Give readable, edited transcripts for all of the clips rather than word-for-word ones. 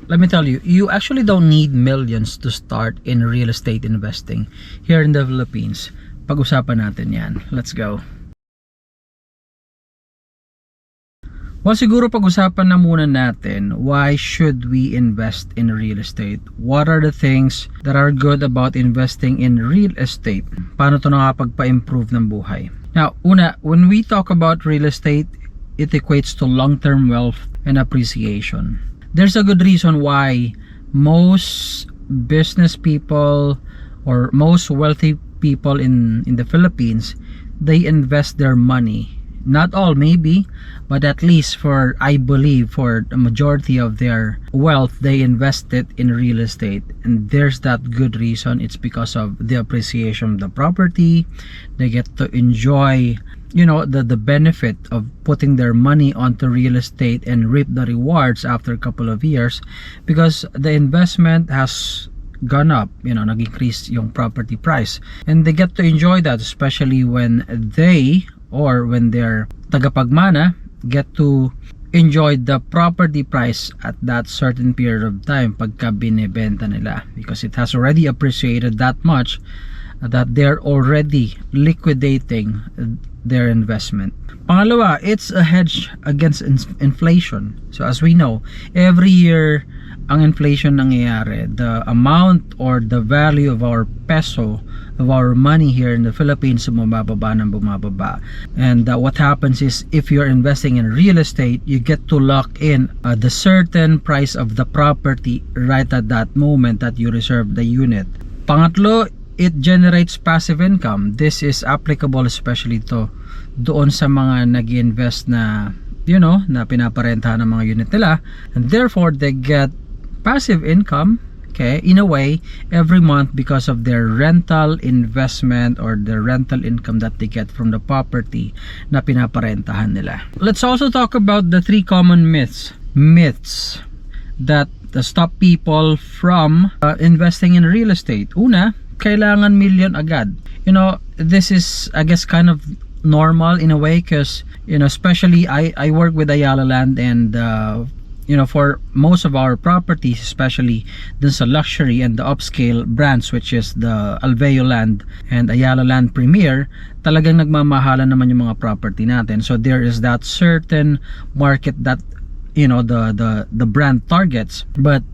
Let me tell you, you actually don't need millions to start in real estate investing here in the Philippines. Pag-usapan natin yan. Let's go. Well, siguro pag-usapan na muna natin, why should we invest in real estate? What are the things that are good about investing in real estate? Paano ito nakapagpa-improve ng buhay? Now, una, when we talk about real estate, it equates to long-term wealth and appreciation. There's a good reason why most business people or most wealthy people in the Philippines, they invest their money. Not all, maybe, but at least I believe for the majority of their wealth, they invest it in real estate. And there's that good reason. It's because of the appreciation of the property. They get to enjoy, the benefit of putting their money onto real estate and reap the rewards after a couple of years, because the investment has gone up, nag-increase yung property price, and they get to enjoy that, especially when their tagapagmana get to enjoy the property price at that certain period of time pagka binibenta nila, because it has already appreciated that much that they're already liquidating their investment. Pangalawa, it's a hedge against inflation. So as we know, every year ang inflation nangyayari, the amount or the value of our peso, of our money here in the Philippines, bumababa ng bumababa. And what happens is, if you're investing in real estate, you get to lock in the certain price of the property right at that moment that you reserve the unit. Pangatlo, it generates passive income. This is applicable especially doon sa mga nag-invest na na pinaparentahan ng mga unit nila, and therefore they get passive income, okay, in a way, every month because of their rental investment or the rental income that they get from the property na pinaparentahan nila. Let's also talk about the 3 common myths that stop people from investing in real estate. Una, kailangan million agad. This is, I guess, kind of normal in a way, because especially I work with Ayala Land, and for most of our properties, especially dun sa luxury and the upscale brands, which is the Alveo Land and Ayala Land Premier, talagang nagmamahalan naman yung mga property natin. So there is that certain market that the brand targets. But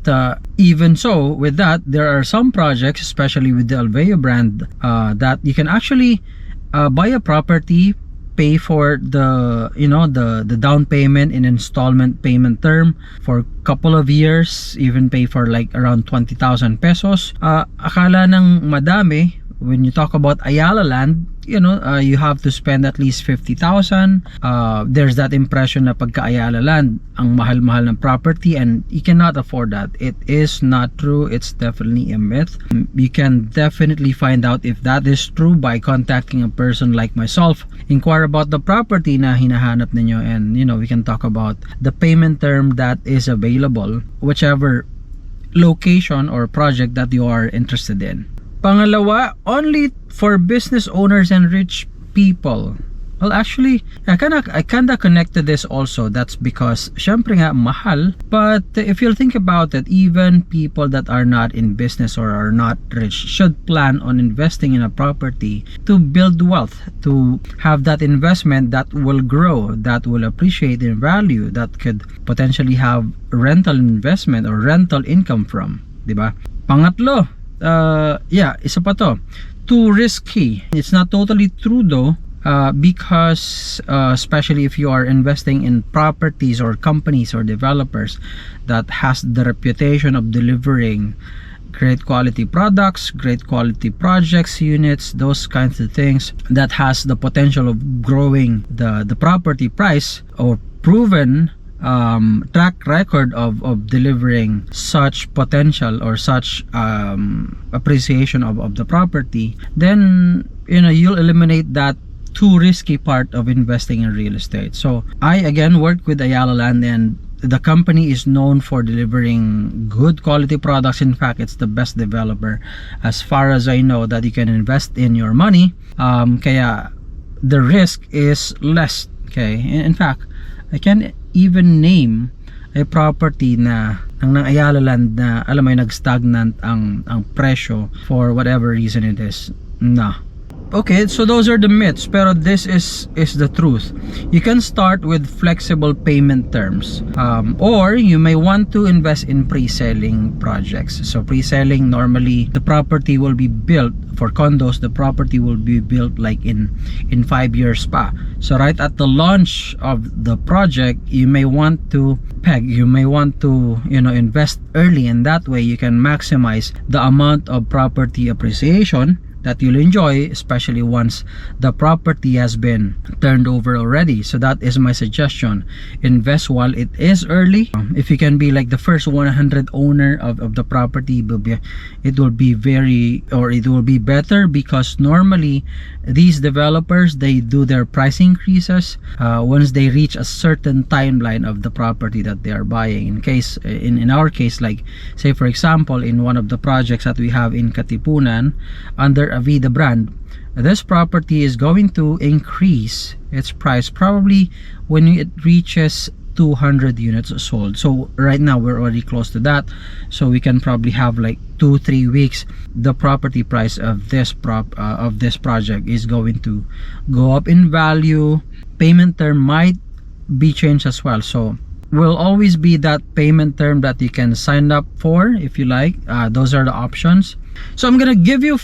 even so, with that, there are some projects, especially with the Alveo brand, that you can actually buy a property, pay for the down payment in installment payment term for a couple of years, even pay for like around 20,000 pesos. Akala ng madami, when you talk about Ayala Land, you have to spend at least 50,000. There's that impression na pagka Ayala Land, ang mahal-mahal ng property, and you cannot afford that. It is not true. It's definitely a myth. You can definitely find out if that is true by contacting a person like myself. Inquire about the property na hinahanap ninyo, and we can talk about the payment term that is available, whichever location or project that you are interested in. Pangalawa, only for business owners and rich people. Well, actually, I kinda connected this also. That's because, syempre nga, mahal. But if you'll think about it, even people that are not in business or are not rich should plan on investing in a property to build wealth, to have that investment that will grow, that will appreciate in value, that could potentially have rental investment or rental income from, diba? Pangatlo, isa pa to, too risky. It's not totally true though, because especially if you are investing in properties or companies or developers that has the reputation of delivering great quality products, great quality projects, units, those kinds of things, that has the potential of growing the property price, or proven track record of delivering such potential or such appreciation of the property, then you'll eliminate that too risky part of investing in real estate. So I again worked with Ayala Land, and the company is known for delivering good quality products. In fact, it's the best developer as far as I know that you can invest in your money. Kaya the risk is less. Okay, in fact, I can even name a property na ang nang-Ayala Land na alam mo yung nag-stagnant ang presyo for whatever reason it is. No. Okay, so those are the myths, pero this is the truth. You can start with flexible payment terms, or you may want to invest in pre-selling projects. So pre-selling, normally the property will be built for condos. The property will be built like in 5 years pa. So right at the launch of the project, you may want to invest early, and that way you can maximize the amount of property appreciation that you'll enjoy, especially once the property has been turned over already. So that is my suggestion. Invest while it is early. If you can be like the first 100 owner of the property, it will be better, because normally these developers, they do their price increases once they reach a certain timeline of the property that they are buying. In our case, like say for example, in one of the projects that we have in Katipunan under Avida brand, this property is going to increase its price probably when it reaches 200 units sold. So right now we're already close to that, so we can probably have like 2-3 weeks. The property price of this project is going to go up in value. Payment term might be changed as well, so will always be that payment term that you can sign up for if you like. Those are the options. So I'm gonna give you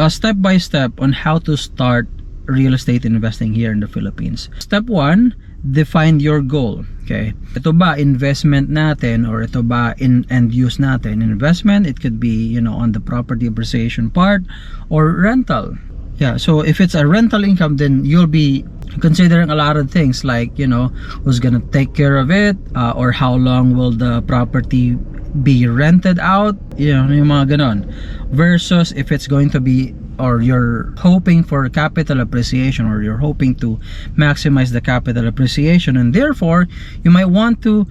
step by step on how to start real estate investing here in the Philippines. Step 1, define your goal. Okay, ito ba investment natin, or ito ba in end use natin? Investment, it could be on the property appreciation part, or rental. Yeah, so if it's a rental income, then you'll be considering a lot of things like who's gonna take care of it, or how long will the property be rented out, yung mga ganon, versus if it's going to be, or you're hoping for capital appreciation, or you're hoping to maximize the capital appreciation, and therefore you might want to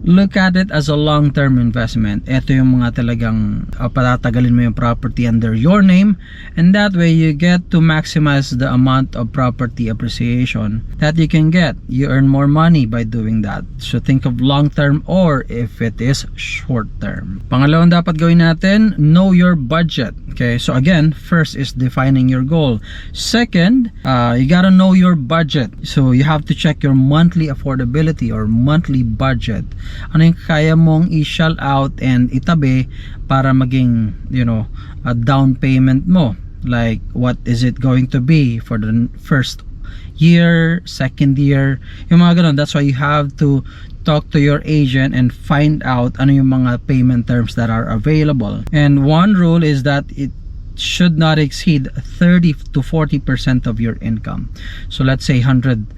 look at it as a long-term investment. Ito yung mga talagang patatagalin mo yung property under your name, and that way you get to maximize the amount of property appreciation that you can get. You earn more money by doing that. So think of long-term, or if it is short-term. Pangalawang dapat gawin natin, know your budget. Okay, so again, first is defining your goal. Second, you gotta know your budget. So you have to check your monthly affordability or monthly budget. Ano yung kaya mong i-shell out and itabi para maging a down payment mo, like what is it going to be for the first year, second year, yung mga ganun. That's why you have to talk to your agent and find out ano yung mga payment terms that are available. And one rule is that it should not exceed 30 to 40% of your income. So let's say 100,000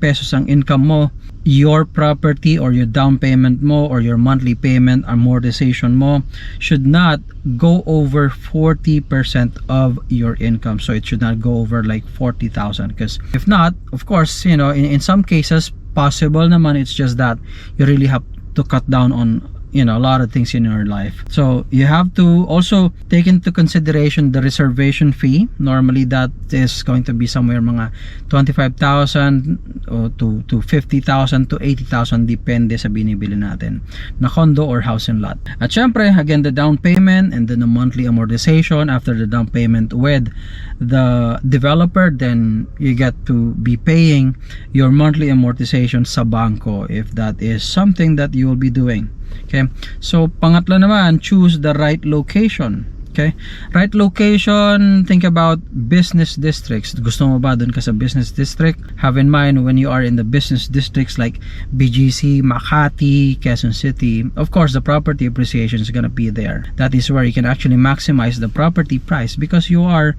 pesos ang income mo, your property or your down payment mo or your monthly payment amortization mo should not go over 40% of your income. So it should not go over like 40,000, because if not, of course, in some cases possible naman, it's just that you really have to cut down on a lot of things in your life. So you have to also take into consideration the reservation fee. Normally that is going to be somewhere mga 25,000 to 50,000 to 80,000, depende sa binibili natin na condo or house and lot. At syempre, again, the down payment and then the monthly amortization. After the down payment with the developer, then you get to be paying your monthly amortization sa banko if that is something that you will be doing. Okay, so pangatlo naman, choose the right location. Okay, right location, think about business districts. Gusto mo ba dun ka sa business district? Have in mind, when you are in the business districts like BGC, Makati, Quezon City, of course the property appreciation is gonna be there. That is where you can actually maximize the property price, because you are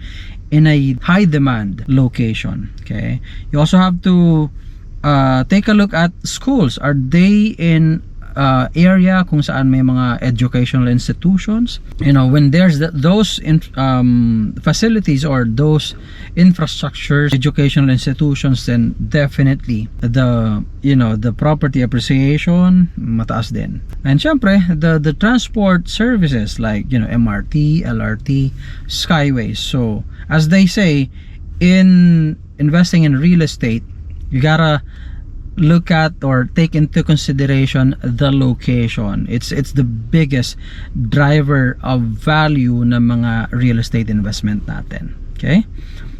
in a high demand location. Okay, you also have to take a look at schools. Are they in area kung saan may mga educational institutions? When there's those facilities or those infrastructures, educational institutions, then definitely the property appreciation mataas din. And syempre the transport services like MRT, LRT, skyways. So as they say, in investing in real estate, you gotta look at or take into consideration the location. It's the biggest driver of value ng mga real estate investment natin. Okay?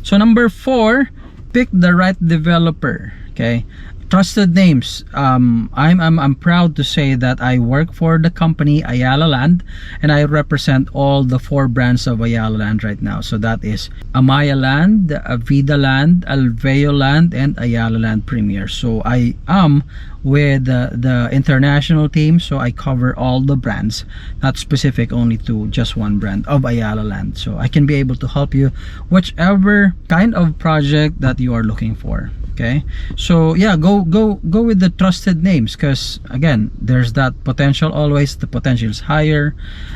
So number 4, pick the right developer. Okay? Trusted names. I'm proud to say that I work for the company Ayala Land, and I represent all the 4 brands of Ayala Land right now. So that is Amaya Land, Avida Land, Alveo Land, and Ayala Land Premier. So I am with the international team, so I cover all the brands, not specific only to just one brand of Ayala Land. So I can be able to help you whichever kind of project that you are looking for. Okay, so yeah, go with the trusted names, because again, there's that potential. Always the potential is higher,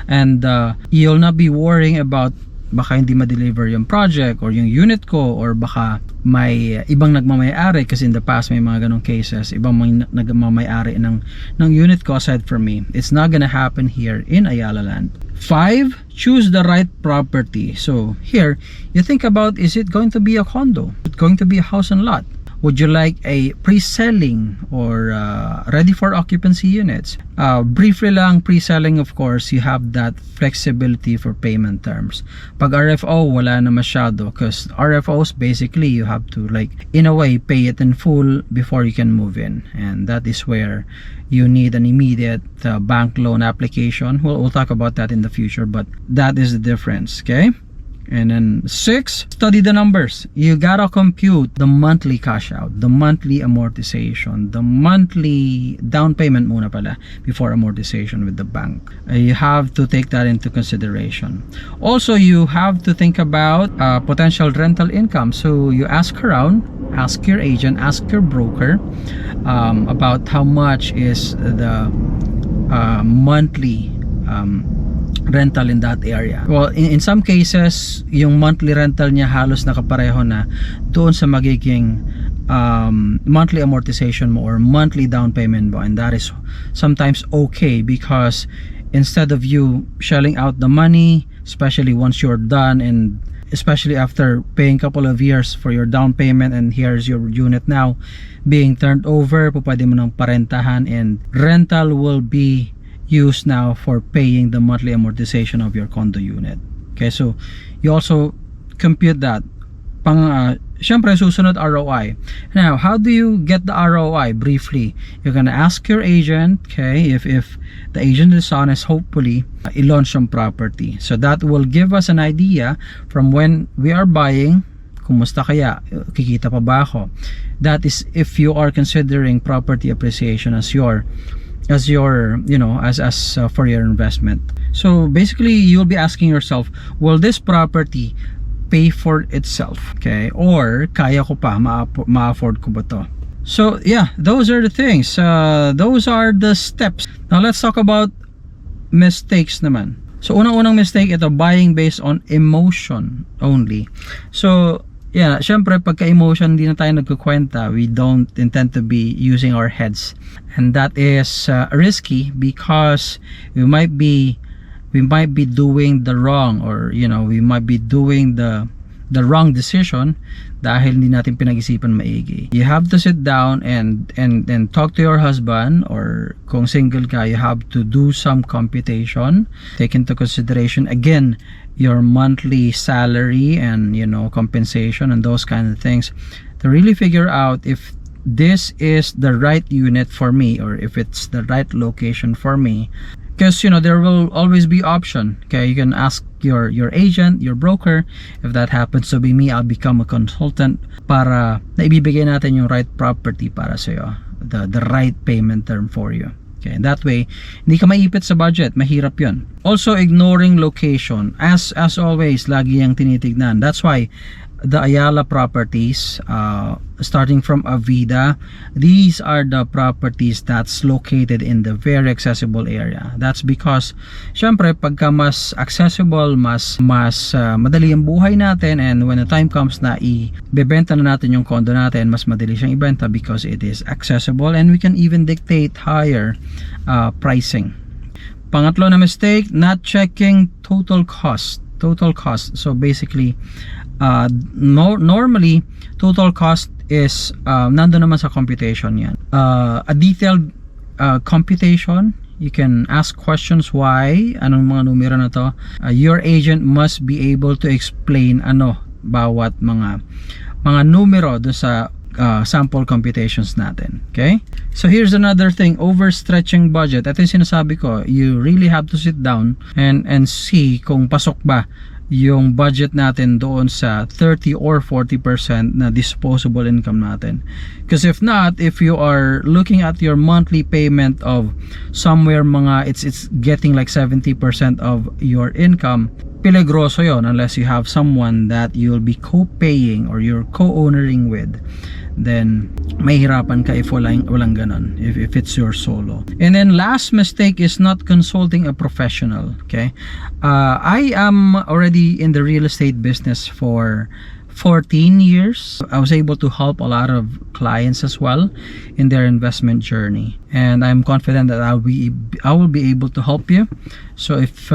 and you'll not be worrying about baka hindi ma-deliver yung project or yung unit ko, or baka may ibang nagmamay-ari, kasi in the past may mga ganong cases, ibang nagmamay-ari ng unit ko aside from me. It's not gonna happen here in Ayala Land. 5, choose the right property. So here you think about, is it going to be a condo? Is it going to be a house and lot? Would you like a pre-selling or ready for occupancy units? Briefly lang, pre-selling, of course, you have that flexibility for payment terms. Pag RFO, wala na masyado, because RFOs, basically, you have to, like, in a way, pay it in full before you can move in. And that is where you need an immediate bank loan application. We'll talk about that in the future, but that is the difference, okay? And then 6, study the numbers. You gotta compute the monthly cash out, the monthly amortization, the monthly down payment muna pala before amortization with the bank. You have to take that into consideration. Also, you have to think about potential rental income. So you ask around, ask your agent, ask your broker about how much is the monthly rental in that area. Well, in some cases, yung monthly rental niya halos nakapareho na doon sa magiging monthly amortization mo or monthly down payment mo, and that is sometimes okay, because instead of you shelling out the money, especially once you're done, and especially after paying a couple of years for your down payment, and here's your unit now being turned over, pwede mo nang parentahan, and rental will be used now for paying the monthly amortization of your condo unit. Okay, so you also compute that. Syempre, susunod ROI. Now, how do you get the ROI? Briefly, you're gonna ask your agent, okay, if the agent is honest, hopefully, i-launch yung property. So that will give us an idea from when we are buying, kumusta kaya, kikita pa ba ako? That is if you are considering property appreciation as your you know, as for your investment. So basically, you'll be asking yourself, will this property pay for itself? Okay, or kaya ko pa, ma-afford ko ba to? So yeah, those are the things, those are the steps. Now let's talk about mistakes naman. So unang mistake, ito, buying based on emotion only. So yeah, syempre pagka emotion, hindi na tayo nagkukwenta. We don't intend to be using our heads, and that is risky, because we might be doing the wrong, or you know, we might be doing the wrong decision dahil hindi natin pinag-isipan maigi. You have to sit down and talk to your husband, or kung single ka, you have to do some computation, take into consideration again your monthly salary and, you know, compensation and those kind of things, to really figure out if this is the right unit for me, or if it's the right location for me. Because, you know, there will always be option. Okay, you can ask your agent, your broker. If that happens to be me, I'll become a consultant para naibibigay natin yung right property para sa'yo, the right payment term for you. Okay, and that way, hindi ka maipit sa budget, mahirap yun. Also, ignoring location. As always, lagi yung tinitignan. That's why the Ayala properties, starting from Avida, these are the properties that's located in the very accessible area. That's because, syempre, pagka mas accessible, mas madali ang buhay natin, and when the time comes na ibebenta na natin yung condo natin, mas madali siyang ibenta because it is accessible, and we can even dictate higher pricing. Pangatlo na mistake, not checking total cost. So basically, Normally total cost is nandun naman sa computation yan. A detailed computation, you can ask questions why, anong mga numero na to. Your agent must be able to explain bawat mga numero do sa sample computations natin. Okay? So here's another thing, overstretching budget. Ito yung sinasabi ko, you really have to sit down and see kung pasok ba yung budget natin doon sa 30 or 40% na disposable income natin. Because if not, if you are looking at your monthly payment of somewhere it's getting like 70% of your income, peligroso yon unless you have someone that you'll be co-paying or you're co-owning with. Then mahirapan ka if walang ganon, if it's your solo. And then last mistake is not consulting a professional. Okay, I am already in the real estate business for 14 years. I was able to help a lot of clients as well in their investment journey, and I'm confident that I will be able to help you. So if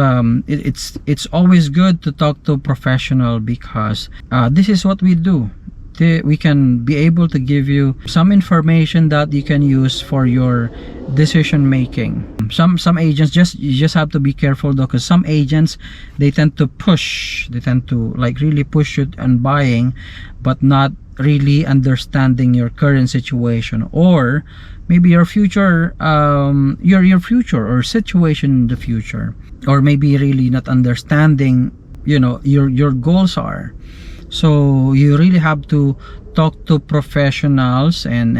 it's always good to talk to a professional, because this is what we do. We can be able to give you some information that you can use for your decision making. Some agents, you just have to be careful though, because some agents, they tend to like really push you on buying, but not really understanding your current situation, or maybe your future your future or situation in the future, or maybe really not understanding your goals are. So you really have to talk to professionals and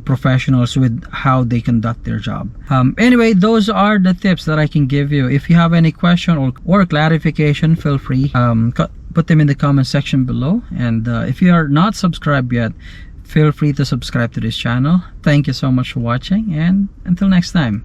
professionals with how they conduct their job. Anyway, those are the tips that I can give you. If you have any question or clarification, feel free put them in the comment section below. And if you are not subscribed yet, feel free to subscribe to this channel. Thank you so much for watching, and until next time.